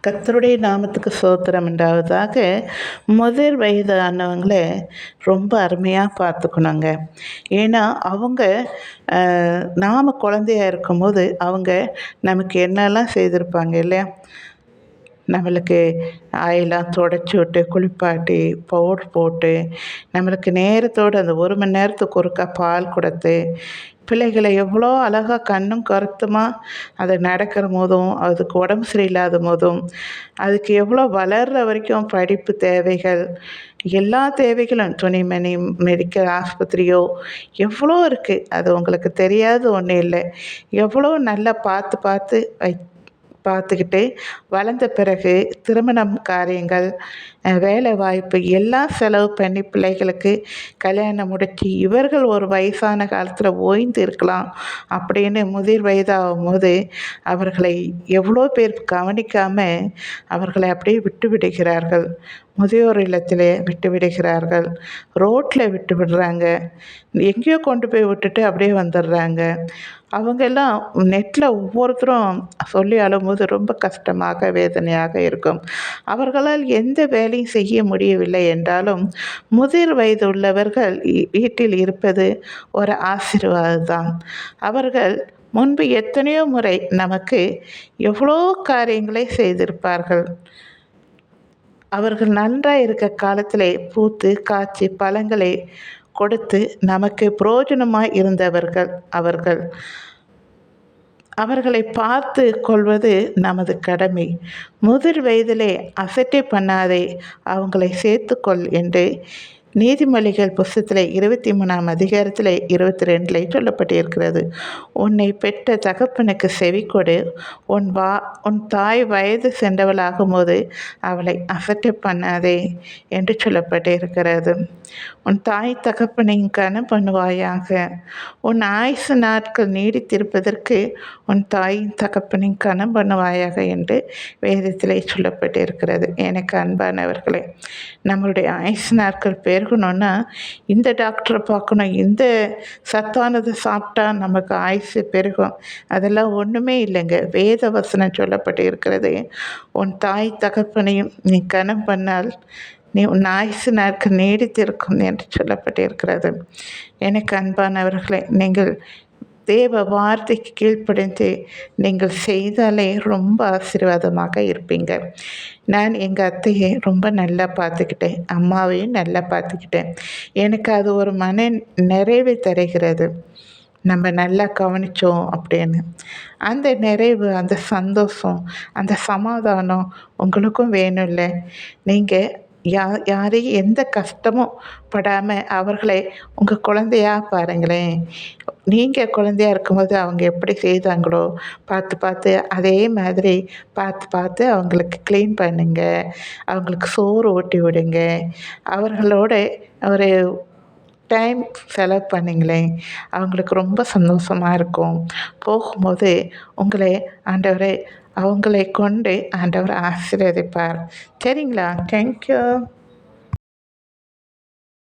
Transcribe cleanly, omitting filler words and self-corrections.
கர்த்தருடைய நாமத்துக்கு ஸ்தோத்திரம் உண்டாவதாக. முதிர் வயதானவங்கள ரொம்ப அருமையாக பார்த்துக்கணுங்க. ஏன்னா அவங்க நாம் குழந்தையா இருக்கும்போது அவங்க நமக்கு என்னெல்லாம் செய்திருப்பாங்க இல்லையா? நம்மளுக்கு ஆயெல்லாம் தொடச்சி விட்டு, குளிப்பாட்டி, பவுடர் போட்டு, நம்மளுக்கு நேரத்தோடு அந்த 1 மணி நேரத்துக்கு ஒருக்கா பால் கொடுத்து, பிள்ளைகளை எவ்வளோ அழகா கண்ணும் கருத்துமா அது நடக்கிற போதும், அதுக்கு உடம்பு சரியில்லாத போதும், அதுக்கு எவ்வளோ வளர்ற வரைக்கும் படிப்பு தேவைகள், எல்லா தேவைகளும் துணிமணி, மெடிக்கல் ஆஸ்பத்திரியோ எவ்வளோ இருக்குது. அது உங்களுக்கு தெரியாத ஒன்றும் இல்லை. எவ்வளோ நல்லா பார்த்து பார்த்து பார்த்துக்கிட்டு வளர்ந்த பிறகு திருமணம் காரியங்கள், வேலை வாய்ப்பு எல்லாம் செலவு பண்ணி பிள்ளைகளுக்கு கல்யாணம் முடித்து இவர்கள் ஒரு வயசான காலத்தில் ஓய்ந்து இருக்கலாம் அப்படின்னு முதிர் வயதாகும்போது அவர்களை எவ்வளோ பேர் கவனிக்காமல் அவர்களை அப்படியே விட்டு விடுகிறார்கள். முதியோர் இல்லத்திலே விட்டு விடுகிறார்கள், ரோட்டில் விட்டு விடுறாங்க, எங்கேயோ கொண்டு போய் விட்டுட்டு அப்படியே வந்துடுறாங்க. அவங்கெல்லாம் நெட்டில் ஒவ்வொருத்தரும் சொல்லி அழும்போது ரொம்ப கஷ்டமாக வேதனையாக இருக்கும். அவர்களால் எந்த வேலையும் செய்ய முடியவில்லை என்றாலும் முதிர் வயது உள்ளவர்கள் வீட்டில் இருப்பது ஒரு ஆசீர்வாதம். அவர்கள் முன்பு எத்தனையோ முறை நமக்கு எவ்வளோ காரியங்களை செய்திருப்பார்கள். அவர்கள் நன்றாக இருக்க காலத்திலே பூத்து காய்ச்சி பழங்களை கொடுத்து நமக்கு புரோஜனமாய் இருந்தவர்கள் அவர்கள். அவர்களை பார்த்து கொள்வது நமது கடமை. முதிர் வயதிலே அசட்டை பண்ணாதே, அவங்களை சேர்த்துக்கொள் என்று நீதிமொழிகள் புஸ்தகத்தில் 23ஆம் அதிகாரத்தில் 22 சொல்லப்பட்டிருக்கிறது. உன்னை பெற்ற தகப்பனுக்கு செவி கொடு, உன் தாய் வயது சென்றவளாகும்போது அவளை அசட்டை பண்ணாதே என்று சொல்லப்பட்டிருக்கிறது. உன் தாய் தகப்பனையும் கனம் பண்ணுவாயாக. உன் ஆயுசு நாட்கள் நீடித்திருப்பதற்கு உன் தாயின் தகப்பனையும் கனம் பண்ணுவாயாக என்று வேதத்திலே சொல்லப்பட்டிருக்கிறது. எனக்கு அன்பானவர்களே, நம்மளுடைய ஆயுசு நாட்கள் பெருகணும்னா இந்த டாக்டரை பார்க்கணும், இந்த சத்தானதை சாப்பிட்டா நமக்கு ஆயுசு பெருகும், அதெல்லாம் ஒன்றுமே இல்லைங்க. வேத வசனம் சொல்லப்பட்டு இருக்கிறது, உன் தாய் தகப்பனையும் நீ கனம் பண்ணால் உன் ஆயுசு நாட்கள் நீடித்திருக்கும் என்று சொல்லப்பட்டிருக்கிறது. எனக்கு அன்பானவர்களே, நீங்கள் தேவ வார்த்தைக்கு கீழ்ப்படிந்து நீங்கள் செய்தாலே ரொம்ப ஆசீர்வாதமாக இருப்பீங்க. நான் எங்கள் அத்தையை ரொம்ப நல்லா பார்த்துக்கிட்டேன், அம்மாவையும் நல்லா பார்த்துக்கிட்டேன். எனக்கு அது ஒரு மன நிறைவை தருகிறது. நம்ம நல்லா கவனித்தோம் அப்படின்னு. அந்த நிறைவு, அந்த சந்தோஷம், அந்த சமாதானம் உங்களுக்கும் வேணும்ல. நீங்கள் யாரையும் எந்த கஷ்டமும் படாமல் அவர்களை உங்கள் குழந்தையா பாருங்களேன். நீங்கள் குழந்தையா இருக்கும்போது அவங்க எப்படி செய்தாங்களோ பார்த்து பார்த்து அதே மாதிரி பார்த்து பார்த்து அவங்களுக்கு க்ளீன் பண்ணுங்க, அவங்களுக்கு சோறு ஊட்டி விடுங்க, அவர்களோட ஒரு டைம் செலவு பண்ணிங்களேன், அவங்களுக்கு ரொம்ப சந்தோஷமாக இருக்கும். போகும்போது உங்களை ஆண்டவரை அவங்களை கொண்டு ஆண்டவர் ஆசீர்வதிப்பார். சரிங்களா? தேங்க்யூ.